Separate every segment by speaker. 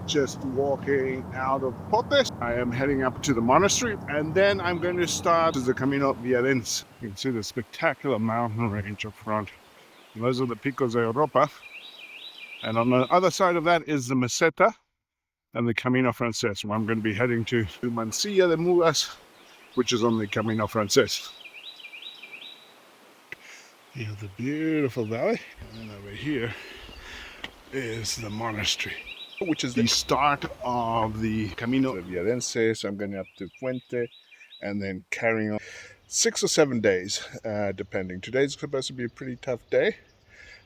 Speaker 1: just walking out of Português. I am heading up to the monastery, and then I'm going to start the Camino Vadiniense. You can see the spectacular mountain range up front. Those are the Picos de Europa. And on the other side of that is the Meseta and the Camino Francés, where I'm going to be heading to Mansilla de Mulas, which is on the Camino Francés. You have the beautiful valley, and then over here is the monastery, which is the start of the Camino Lebaniego. So I'm going up to Fuente and then carrying on 6 or 7 days, depending. Today's supposed to be a pretty tough day,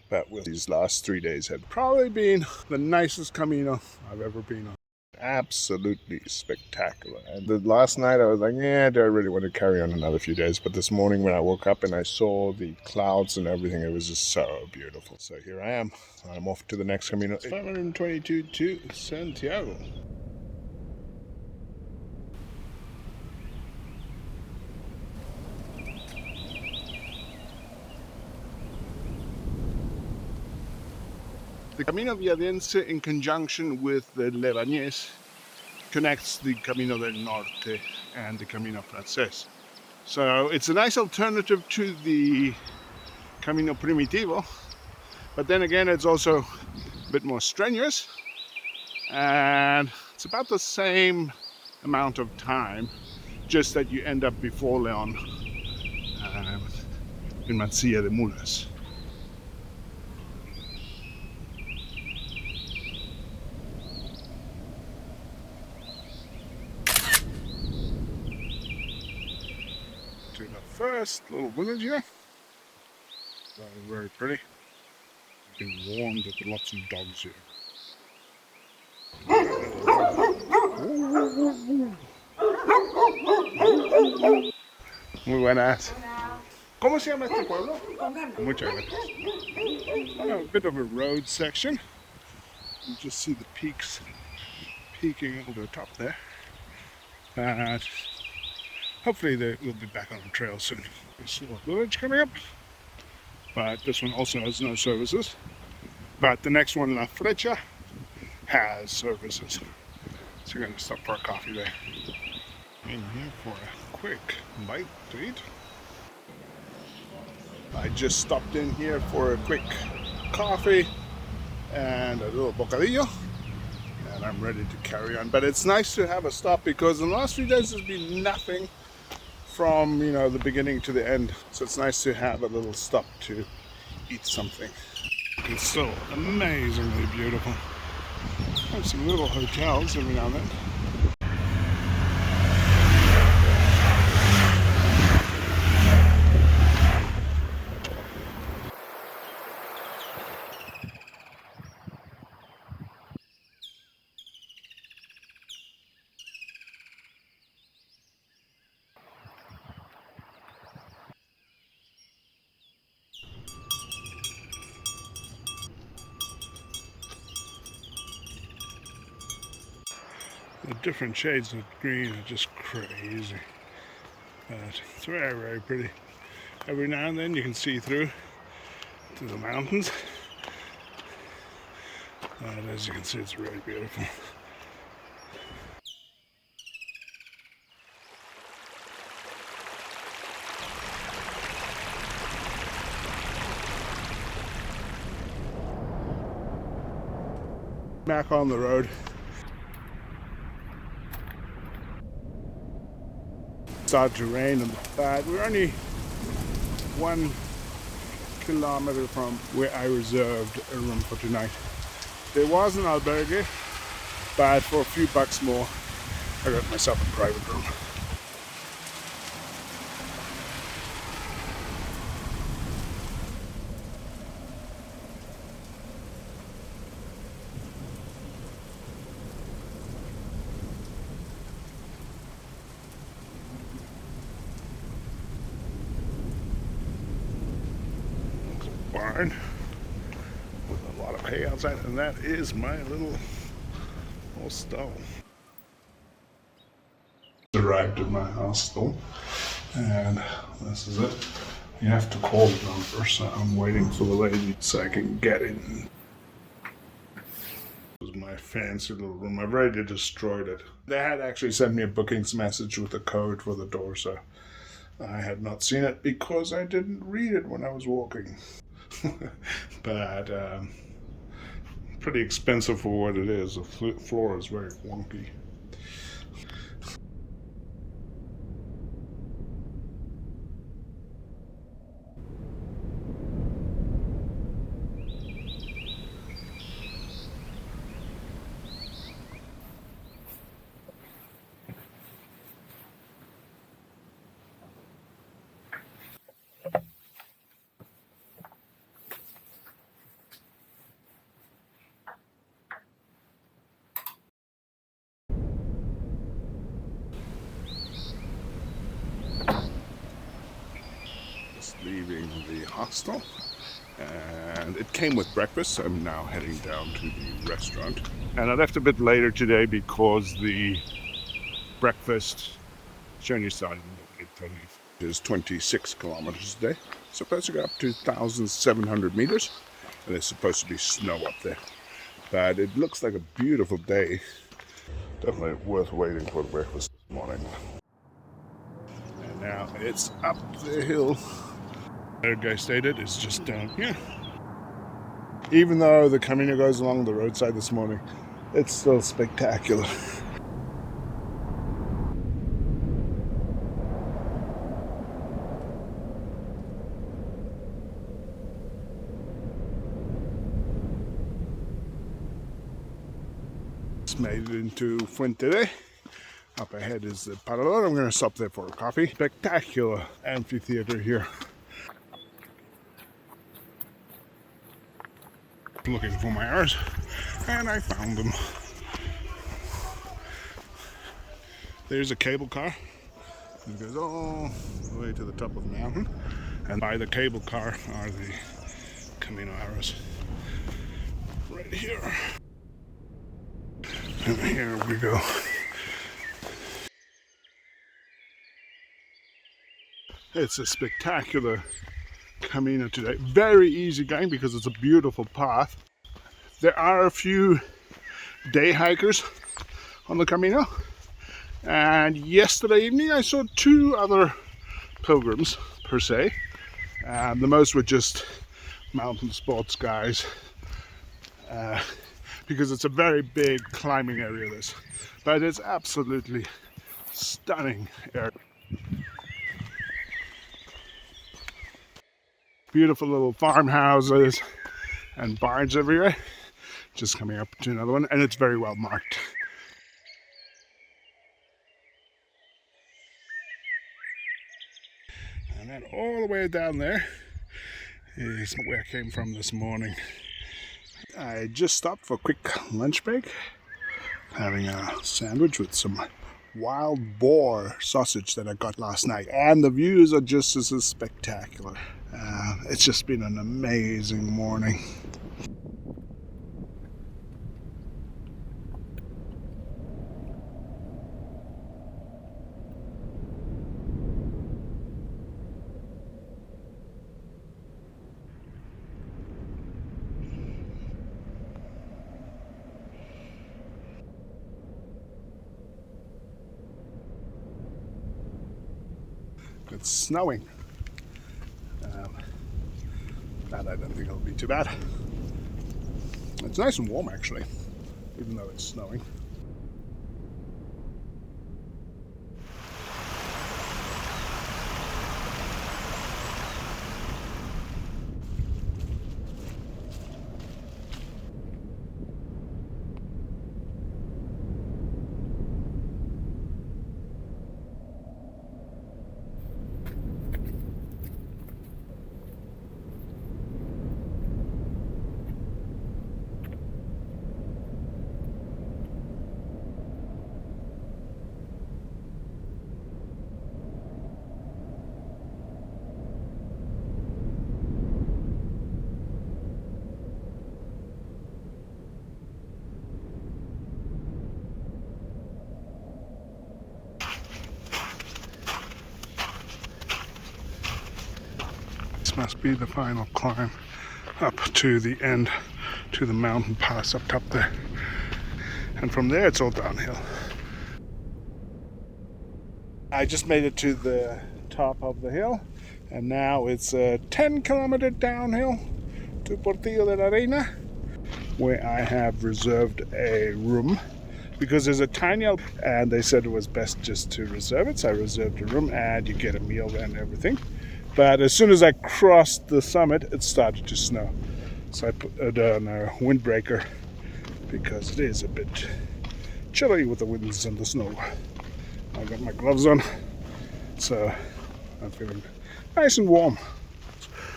Speaker 1: but these last 3 days had probably been the nicest Camino I've ever been on. Absolutely spectacular. And the last night I was like, yeah, do I really want to carry on another few days? But this morning when I woke up and I saw the clouds and everything, it was just so beautiful. So here I am. I'm off to the next Camino. 522 to Santiago. The Camino Vadiniense, in conjunction with the Lebanese, connects the Camino del Norte and the Camino Francés. So it's a nice alternative to the Camino Primitivo, but then again it's also a bit more strenuous, and it's about the same amount of time, just that you end up before León in Mansilla de Mulas. To the first little village here. Very, very pretty. Been warned that there are lots of dogs here. Muy buenas. ¿Cómo se llama este pueblo? Muchas gracias. A bit of a road section. You just see the peaks peeking over the top there. Hopefully we'll be back on the trail soon. This little village coming up. But this one also has no services. But the next one, La Flecha, has services. So we're going to stop for a coffee there. In here for a quick bite to eat. I just stopped in here for a quick coffee and a little bocadillo. And I'm ready to carry on. But it's nice to have a stop because in the last few days there's been nothing from, the beginning to the end. So it's nice to have a little stop to eat something. It's still amazingly beautiful. Have some little hotels every now and then. The different shades of green are just crazy. But it's very, very pretty. Every now and then you can see through to the mountains. And as you can see, it's really beautiful. Back on the road. Started to rain, but we're only 1 kilometer from where I reserved a room for tonight. There was an albergue, but for a few bucks more, I got myself a private room. Barn with a lot of hay outside, and that is my little hostel. Arrived at my hostel, and this is it. You have to call the number, so I'm waiting for the lady so I can get in. This is my my fancy little room. I've already destroyed it. They had actually sent me a bookings message with a code for the door, so I had not seen it because I didn't read it when I was walking. But pretty expensive for what it is. The floor is very wonky. Leaving the hostel, and it came with breakfast, so I'm now heading down to the restaurant. And I left a bit later today because the breakfast journey started at 8:30. It is 26 kilometers a day. It's supposed to go up to 1,700 meters, and there's supposed to be snow up there. But it looks like a beautiful day. Definitely worth waiting for the breakfast this morning. And now it's up the hill. The guy stated it's just down here. Even though the Camino goes along the roadside this morning, it's still spectacular. Just made it into Fuente. Up ahead is the Parador. I'm going to stop there for a coffee. Spectacular amphitheater here. Looking for my arrows, and I found them. There's a cable car. It goes all the way to the top of the mountain, and by the cable car are the Camino arrows. Right here. And here we go. It's a spectacular Camino today. Very easy going because it's a beautiful path. There are a few day hikers on the Camino, and yesterday evening I saw 2 other pilgrims per se. The most were just mountain sports guys, because it's a very big climbing area, this, but it's absolutely stunning area. Beautiful little farmhouses and barns everywhere. Just coming up to another one, and it's very well marked. And then all the way down there is where I came from this morning. I just stopped for a quick lunch break, having a sandwich with some wild boar sausage that I got last night, and the views are just as spectacular. It's just been an amazing morning. It's snowing. That I don't think it'll be too bad. It's nice and warm actually, even though it's snowing. Must be the final climb up to the end, to the mountain pass up top there. And from there it's all downhill. I just made it to the top of the hill, and now it's a 10-kilometer downhill to Portilla de la Reina, where I have reserved a room because there's a tiny, and they said it was best just to reserve it, so I reserved a room and you get a meal and everything. But as soon as I crossed the summit, it started to snow, so I put it on a windbreaker because it is a bit chilly with the winds and the snow. I got my gloves on, so I'm feeling nice and warm.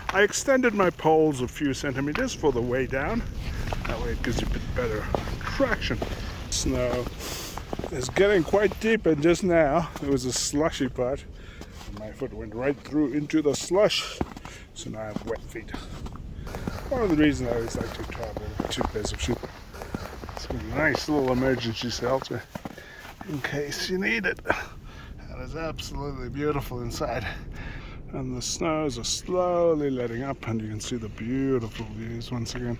Speaker 1: I extended my poles a few centimeters for the way down. That way it gives you a bit better traction. Snow is getting quite deep, and just now there was a slushy part. And my foot went right through into the slush, so now I have wet feet. One of the reasons I always like to travel with 2 pairs of shoes. It's a nice little emergency shelter in case you need it. And it's absolutely beautiful inside. And the snows are slowly letting up, and you can see the beautiful views once again.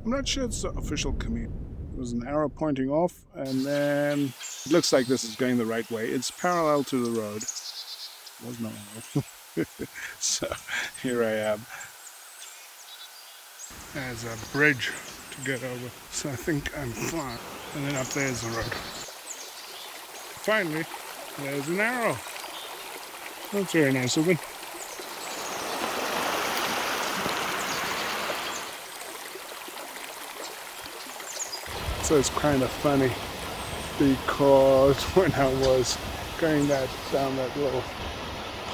Speaker 1: I'm not sure it's the official Camino. There's an arrow pointing off, and then it looks like this is going the right way. It's parallel to the road. There's no arrow. So here I am. There's a bridge to get over, so I think I'm fine. And then up there's the road. Finally, there's an arrow. That's very nice of it. So it's kind of funny because when I was going down that little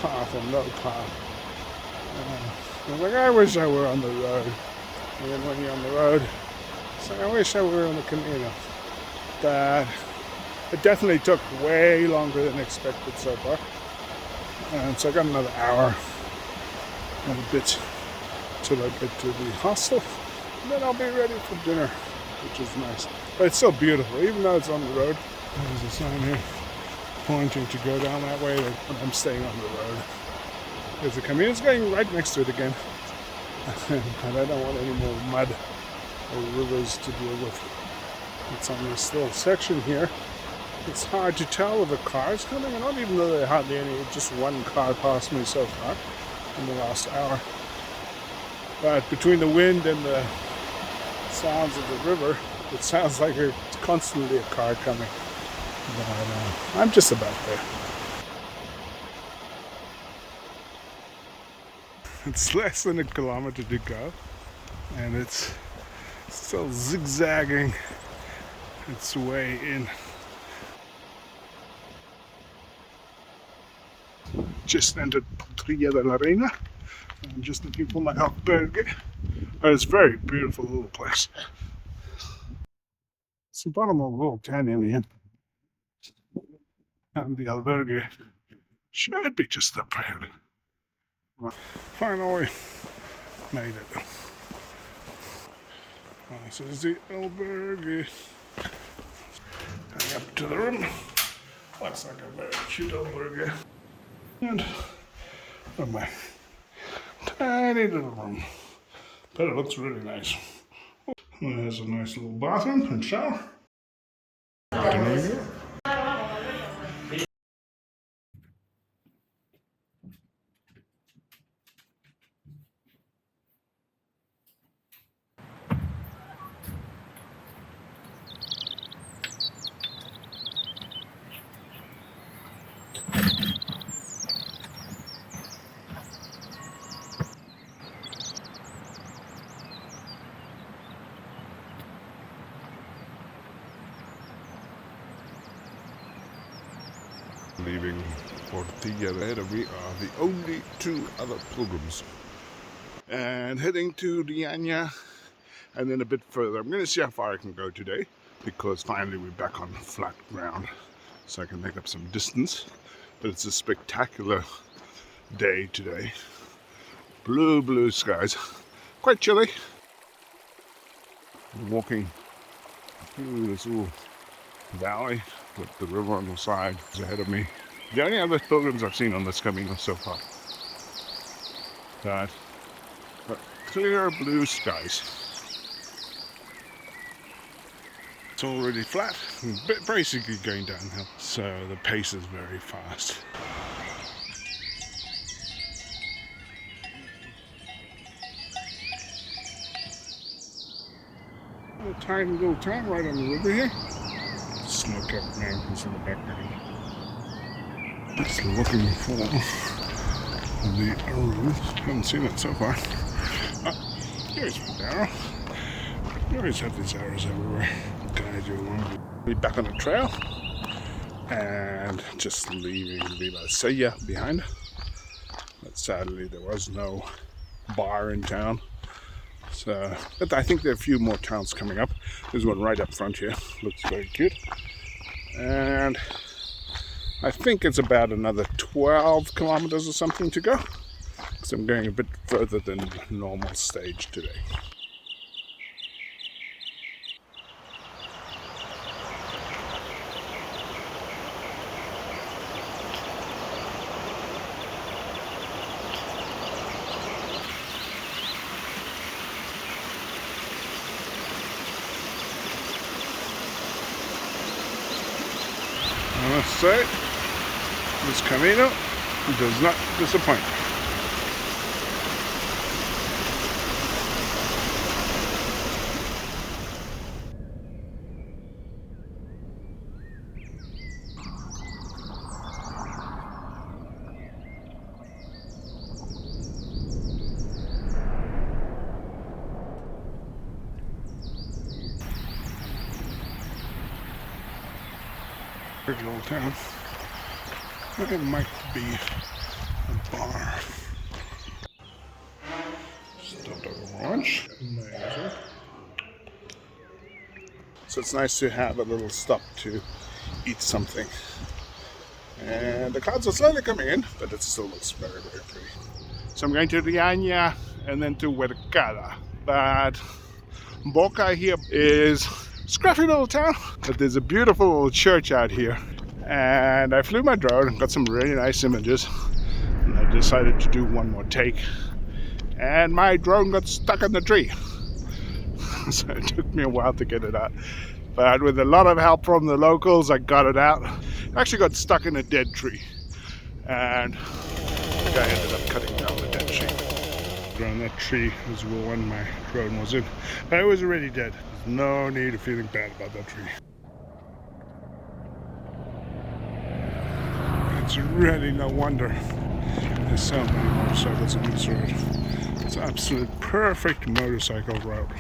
Speaker 1: path and low path, I was like, I wish I were on the road. And then when you're on the road, so I wish I were on the Camino. But it definitely took way longer than expected so far. And so I got another hour and a bit till I get to the hostel. And then I'll be ready for dinner, which is nice. But it's still beautiful, even though it's on the road. There's a sign here pointing to go down that way, but I'm staying on the road. There's a Camino, it's going right next to it again. But I don't want any more mud or rivers to deal with. It's on this little section here. It's hard to tell if a car is coming or not, even though there are hardly any. Just one car passed me so far in the last hour. But between the wind and the sounds of the river, it sounds like there's constantly a car coming. But I'm just about there. It's less than a kilometer to go, and it's still zigzagging its way in. Just entered Portilla de la Reina. I'm just looking for my albergue. It's a very beautiful little place. It's the bottom of a little canyon here. And the albergue should be just up ahead. Finally made it. This is the albergue. Going up to the room. Looks like a very cute albergue. And my tiny little room. But it looks really nice. And there's a nice little bathroom and shower. Leaving Portilla there, we are the only 2 other pilgrims. And heading to Liébana, and then a bit further. I'm going to see how far I can go today, because finally we're back on flat ground, so I can make up some distance. But it's a spectacular day today. Blue skies. Quite chilly. walking through this little valley with the river on the side ahead of me. The only other pilgrims I've seen on this Camino so far. That are clear blue skies. It's already flat, basically going downhill, so the pace is very fast. A tiny little town right on the river here. Snow-capped mountains in the background. Just looking for the arrows. Haven't seen it so far. Here's my arrow. You always have these arrows everywhere. Guide you along. Be back on the trail. And just leaving Mansilla behind. But sadly there was no bar in town. So, but I think there are a few more towns coming up. There's one right up front here. Looks very cute. And I think it's about another 12 kilometers or something to go. So I'm going a bit further than normal stage today. I must say, this Camino does not disappoint. Pretty little town. It might be a bar. Stopped over lunch. Amazing. So it's nice to have a little stop to eat something. And the clouds are slowly coming in, but it still looks very, very pretty. So I'm going to Reina and then to Horcadas. But Boca here is a scruffy little town, but there's a beautiful little church out here. And I flew my drone and got some really nice images. And I decided to do one more take. And my drone got stuck in the tree. So it took me a while to get it out. But with a lot of help from the locals, I got it out. I actually got stuck in a dead tree. And the guy ended up cutting down the dead tree. And that tree was the one my drone was in. But it was already dead. There's no need of feeling bad about that tree. It's really no wonder there's so many motorcycles on this road. It's an absolute perfect motorcycle route.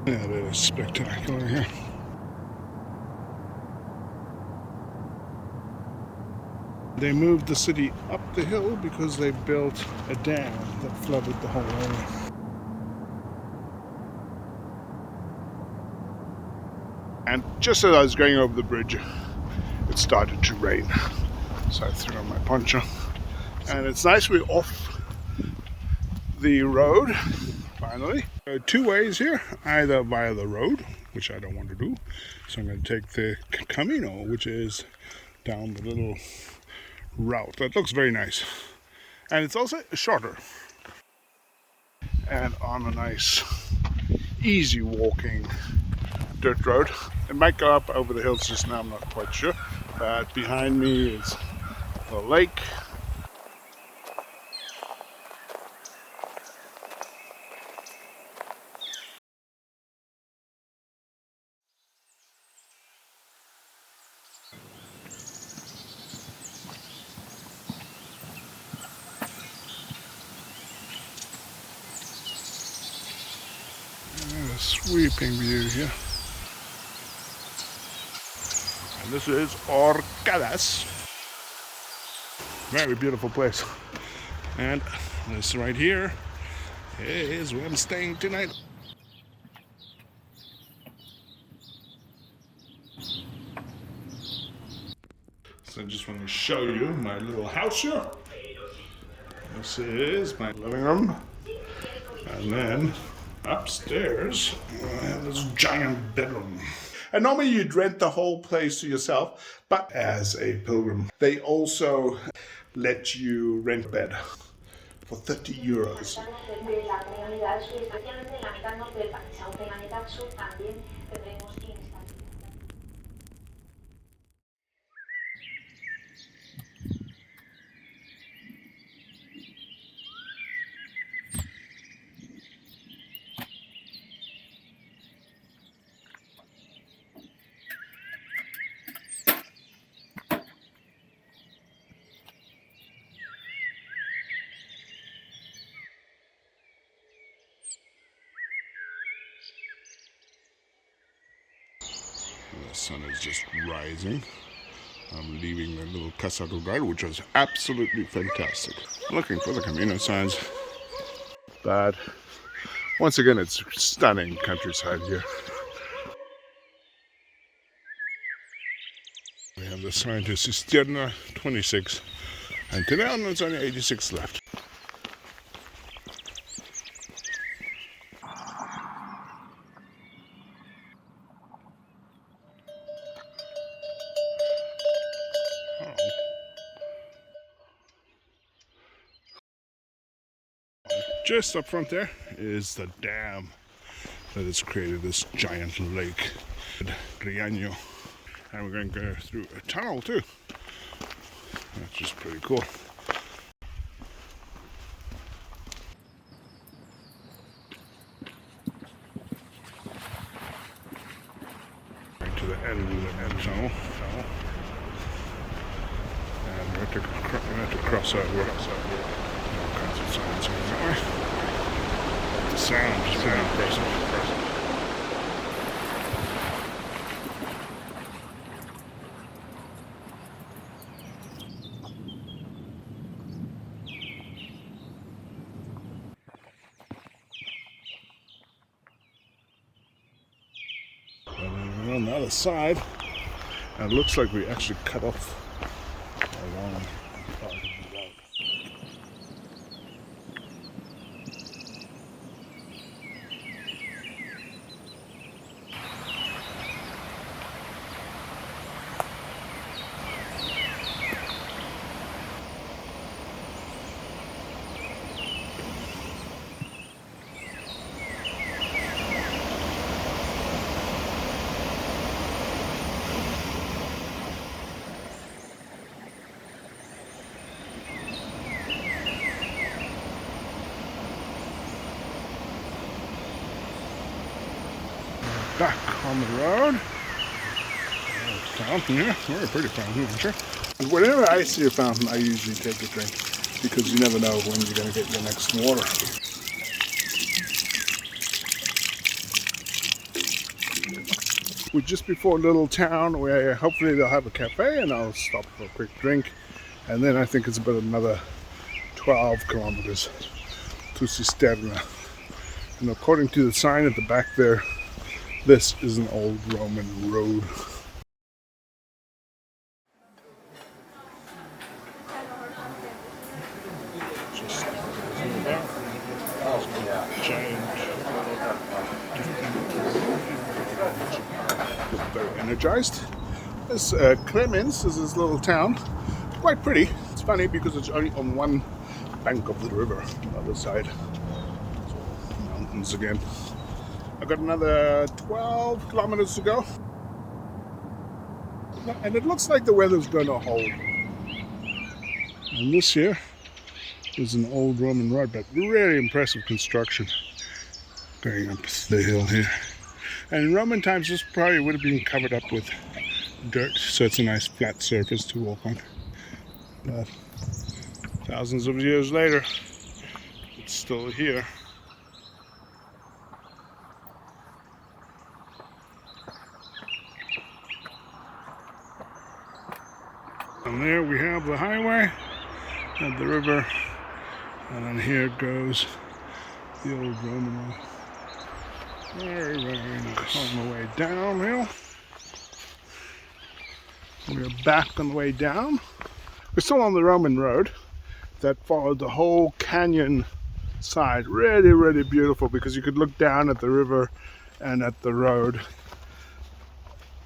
Speaker 1: Yeah, it is spectacular here. They moved the city up the hill because they built a dam that flooded the whole area. And just as I was going over the bridge, it started to rain. So I threw on my poncho. And it's nice we're off the road, finally. Two ways here, either via the road, which I don't want to do. So I'm going to take the Camino, which is down the little route. That looks very nice. And it's also shorter. And on a nice, easy walking dirt road. It might go up over the hills just now, I'm not quite sure. But behind me is the lake. A sweeping view here. And this is Horcadas. Very beautiful place. And this right here is where I'm staying tonight. So I just want to show you my little house here. This is my living room. And then upstairs, I have this giant bedroom. And normally you'd rent the whole place to yourself, but as a pilgrim, they also let you rent a bed for 30 euros. The sun is just rising. I'm leaving the little Casa Rural, which was absolutely fantastic. Looking for the Camino signs. But once again, it's stunning countryside here. We have the sign to Cistierna, 26. And today there's only 86 left. Just up front there is the dam that has created this giant lake, Reina. And we're going to go through a tunnel too. That's just pretty cool. Going to the end tunnel. And we're going to cross over. All kinds of signs going that way. The sound is very impressive. And then on the other side, it looks like we actually cut off a long part of the road. Back on the road. Fountain here. Very pretty fountain, I'm sure. And whenever I see a fountain, I usually take a drink because you never know when you're going to get your next water. We're just before a little town where hopefully they'll have a cafe and I'll stop for a quick drink. And then I think it's about another 12 kilometers to Cistierna. And according to the sign at the back there, this is an old Roman road. Just very energized. This Clemens is this little town. Quite pretty. It's funny because it's only on one bank of the river. On the other side, so, mountains again. I've got another 12 kilometers to go. And it looks like the weather's going to hold. And this here is an old Roman road, but really impressive construction going up the hill here. And in Roman times, this probably would have been covered up with dirt, so it's a nice flat surface to walk on. But thousands of years later, it's still here. And there we have the highway and the river, and then here goes the old Roman road. Very, very nice. On the way downhill. We're back on the way down. We're still on the Roman road that followed the whole canyon side. Really, really beautiful because you could look down at the river and at the road.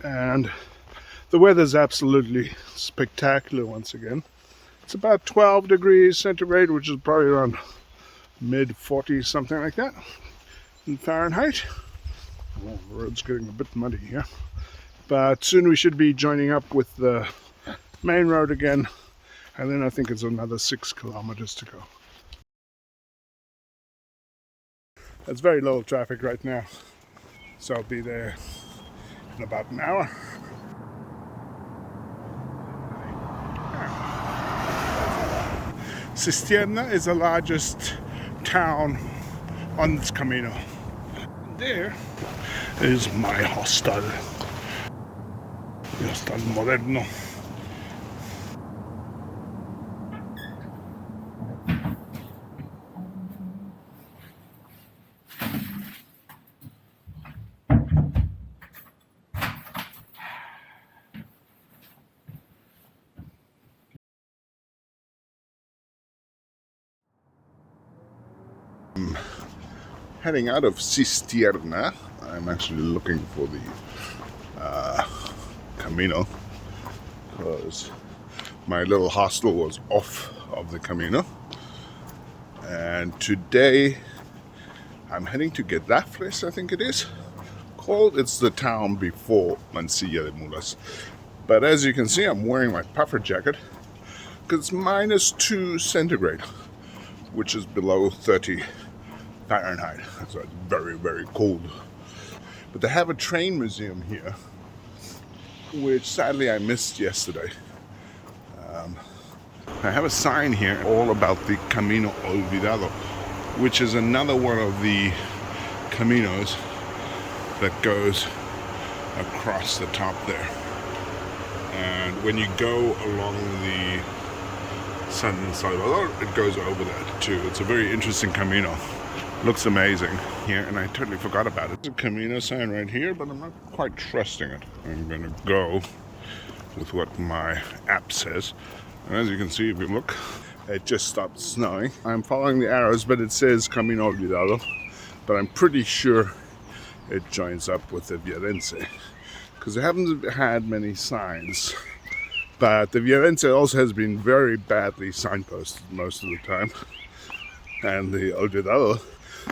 Speaker 1: And the weather's absolutely spectacular once again. It's about 12 degrees centigrade, which is probably around mid 40s, something like that, in Fahrenheit. Oh, the road's getting a bit muddy here. But soon we should be joining up with the main road again. And then I think it's another 6 kilometers to go. There's very little traffic right now. So I'll be there in about an hour. Cistierna is the largest town on this Camino. There is my hostel. Hostel moderno. Heading out of Cistierna. I'm actually looking for the Camino because my little hostel was off of the Camino, and today I'm heading to Gedrafes, I think it is called. It's the town before Mansilla de Mulas, but as you can see I'm wearing my puffer jacket because it's -2 centigrade, which is below 30 Fahrenheit, so it's very, very cold. But they have a train museum here, which sadly I missed yesterday. I have a sign here all about the Camino Olvidado, which is another one of the Caminos that goes across the top there. And when you go along the San Salvador, it goes over that too. It's a very interesting Camino. Looks amazing here, and I totally forgot about it. There's a Camino sign right here, but I'm not quite trusting it. I'm gonna go with what my app says. And as you can see, if you look, it just stopped snowing. I'm following the arrows, but it says Camino Olvidado, but I'm pretty sure it joins up with the Vadiniense, because they haven't had many signs. But the Vadiniense also has been very badly signposted most of the time. And the Olvidado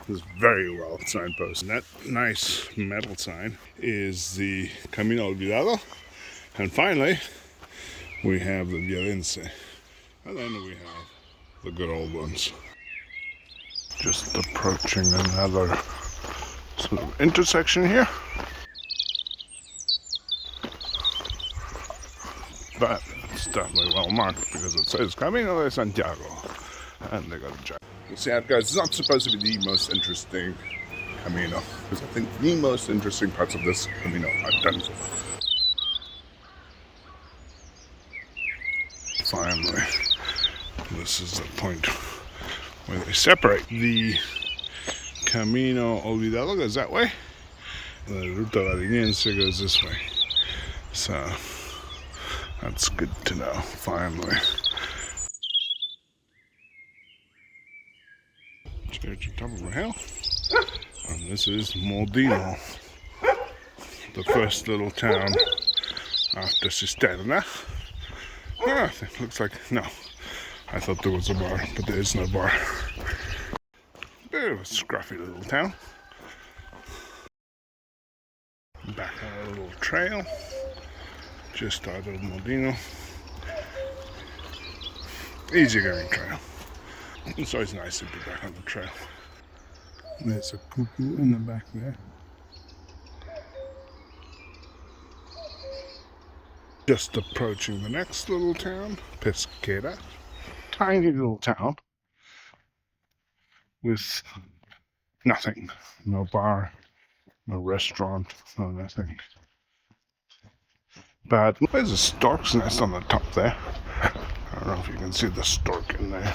Speaker 1: is very well signposted. And that nice metal sign is the Camino Olvidado. And finally, we have the Vadiniense. And then we have the good old ones. Just approaching another sort of intersection here. But it's definitely well marked because it says Camino de Santiago. And they got a giant. You see how it goes. It's not supposed to be the most interesting Camino, because I think the most interesting parts of this Camino are done so. Finally, this is the point where they separate. The Camino Olvidado goes that way, and the Ruta Vadiniense goes this way. So that's good to know, finally. Church on top of a hill, and this is Modino, the first little town after Cistierna. Ah, it looks like, no, I thought there was a bar, but there is no bar. Bit of a scruffy little town. Back on a little trail, just out of Modino. Easy going trail. It's always nice to be back on the trail. There's a cuckoo in the back there. Just approaching the next little town, Pesquera. Tiny little town with nothing. No bar, no restaurant, no nothing. But there's a stork's nest on the top there. I don't know if you can see the stork in there.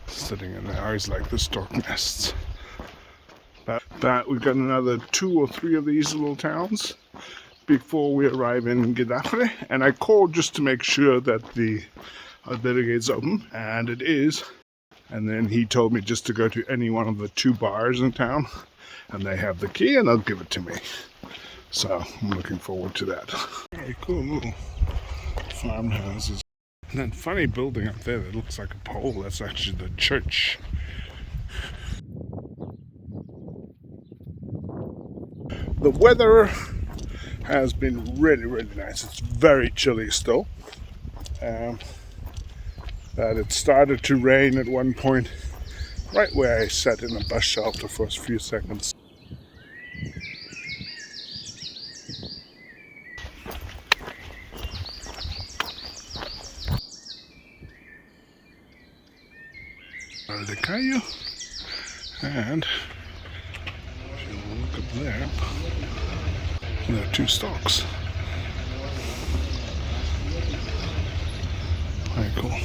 Speaker 1: Sitting in there. I always like the stork nests. But we've got another 2 or 3 of these little towns before we arrive in Gedrafes, and I called just to make sure that the gate's open, and it is. And then he told me just to go to any one of the 2 bars in town, and they have the key and they'll give it to me. So I'm looking forward to that. Very cool little farmhouses. And that funny building up there that looks like a pole, that's actually the church. The weather has been really, really nice. It's very chilly still. But it started to rain at one point, right where I sat in a bus shelter for a few seconds. The Cayo, and if you look up there are 2 stalks. Very cool.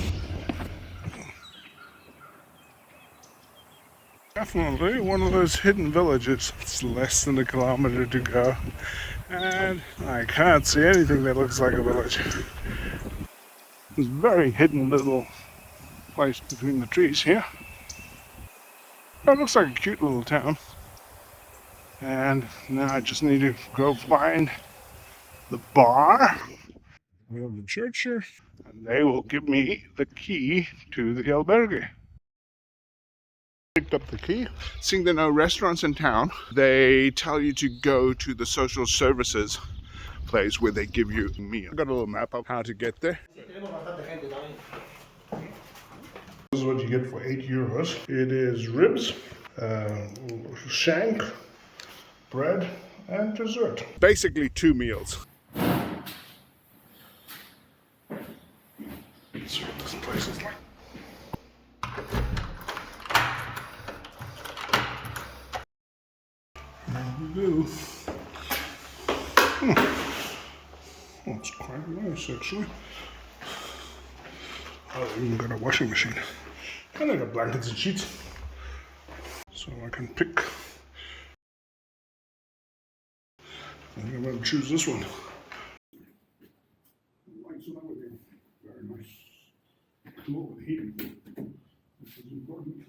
Speaker 1: Definitely one of those hidden villages. It's less than a kilometer to go, and I can't see anything that looks like a village. It's a very hidden little place between the trees here. It looks like a cute little town. And now I just need to go find the bar. We have the church here, and they will give me the key to the albergue. Picked up the key. Seeing there are no restaurants in town, they tell you to go to the social services place where they give you a meal. I got a little map of how to get there. This is what you get for €8. It is ribs, shank, bread, and dessert. Basically 2 meals. That's what this place is like. There we go. Oh, it's quite nice actually. Oh, they even got a washing machine. And they got blankets and sheets. So I can pick. I think I'm going to choose this one. Lights and everything. Very nice. Cool with heating. This is important.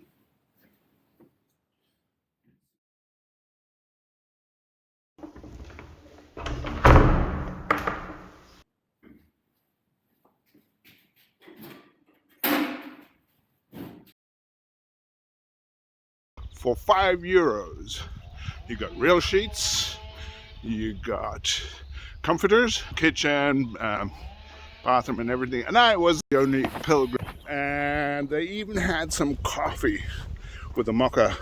Speaker 1: For €5, you got real sheets, you got comforters, kitchen, bathroom and everything. And I was the only pilgrim. And they even had some coffee with a mocha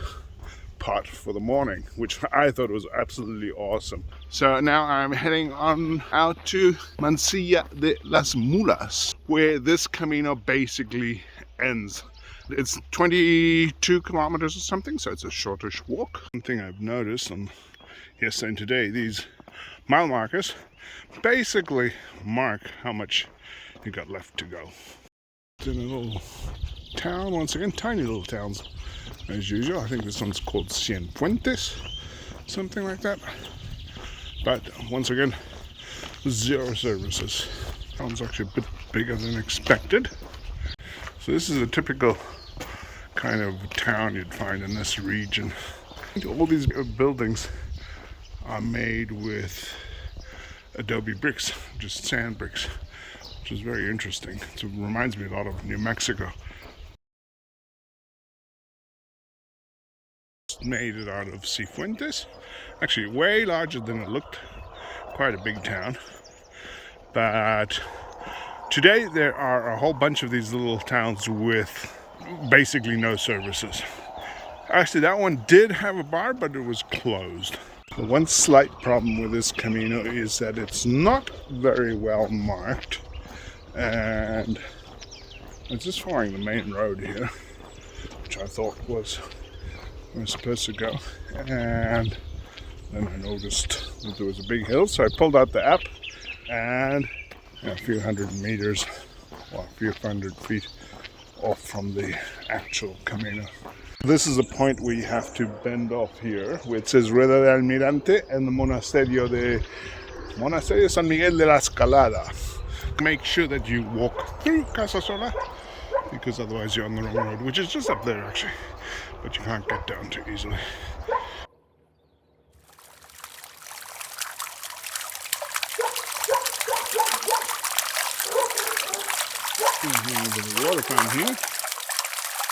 Speaker 1: pot for the morning, which I thought was absolutely awesome. So now I'm heading on out to Mansilla de las Mulas, where this Camino basically ends. It's 22 kilometers or something, so it's a shortish walk. One thing I've noticed on yesterday and today, these mile markers basically mark how much you got left to go. It's in a little town, once again, tiny little towns as usual. I think this one's called Cienfuentes, something like that. But once again, 0 services. Town's actually a bit bigger than expected. So this is a typical kind of town you'd find in this region. All these buildings are made with adobe bricks, just sand bricks, which is very interesting. It reminds me a lot of New Mexico. Made it out of Cifuentes, actually way larger than it looked, quite a big town. But today there are a whole bunch of these little towns with basically no services. Actually, that one did have a bar, but it was closed. The one slight problem with this Camino is that it's not very well marked, and it's just following the main road here, which I thought was where I was supposed to go. And then I noticed that there was a big hill, so I pulled out the app, and a few hundred meters, or a few hundred feet off from the actual Camino. This is a point where you have to bend off here, where it says Rueda de Almirante and the Monastery de Monastery de San Miguel de la Escalada. Make sure that you walk through Casasola, because otherwise you're on the wrong road, which is just up there actually, but you can't get down too easily. There's a water fountain here.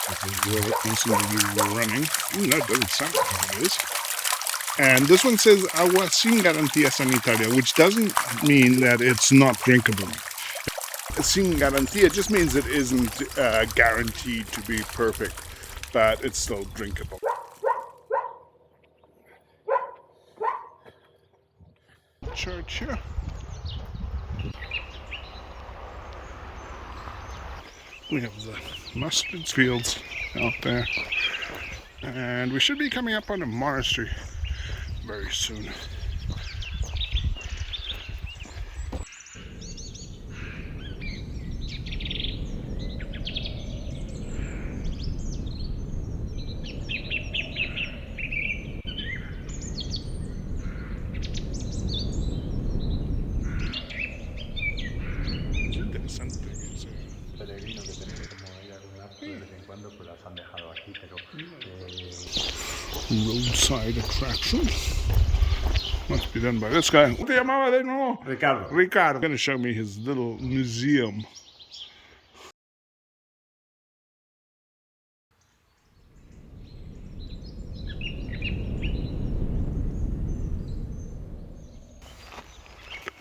Speaker 1: The water constantly running. That doesn't sound like it is. And this one says agua sin garantía sanitaria, which doesn't mean that it's not drinkable. Sin garantía just means it isn't guaranteed to be perfect, but it's still drinkable. Church here. We have the mustard fields out there, and we should be coming up on a monastery very soon. Roadside attraction. Must be done by this guy. ¿Cómo te llamaba de nuevo?
Speaker 2: Ricardo.
Speaker 1: Ricardo. Going to show me his little museum.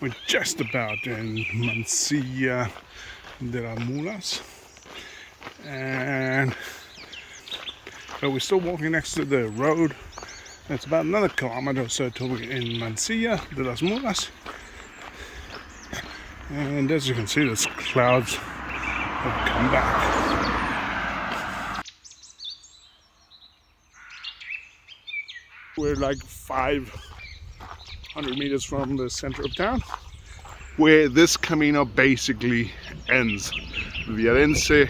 Speaker 1: We're just about in Mansilla de las Mulas, and but we're still walking next to the road. It's about another kilometer or so till we're in Mansilla de las Mulas. And as you can see, the clouds have come back. We're like 500 meters from the center of town, where this Camino basically ends. Vadiniense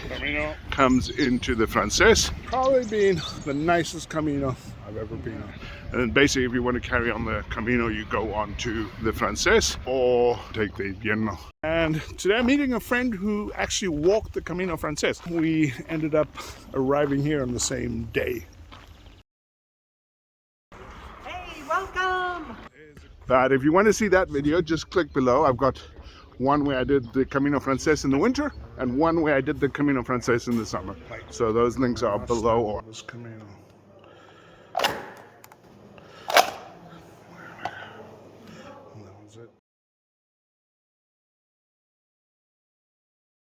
Speaker 1: comes into the Français. Probably been the nicest Camino I've ever been on. And then basically if you want to carry on the Camino, you go on to the Français or take the Italiano. And today I'm meeting a friend who actually walked the Camino Francés. We ended up arriving here on the same day.
Speaker 3: Hey, welcome!
Speaker 1: But if you want to see that video, just click below. I've got one where I did the Camino Francés in the winter and one where I did the Camino Francés in the summer. So those links are below.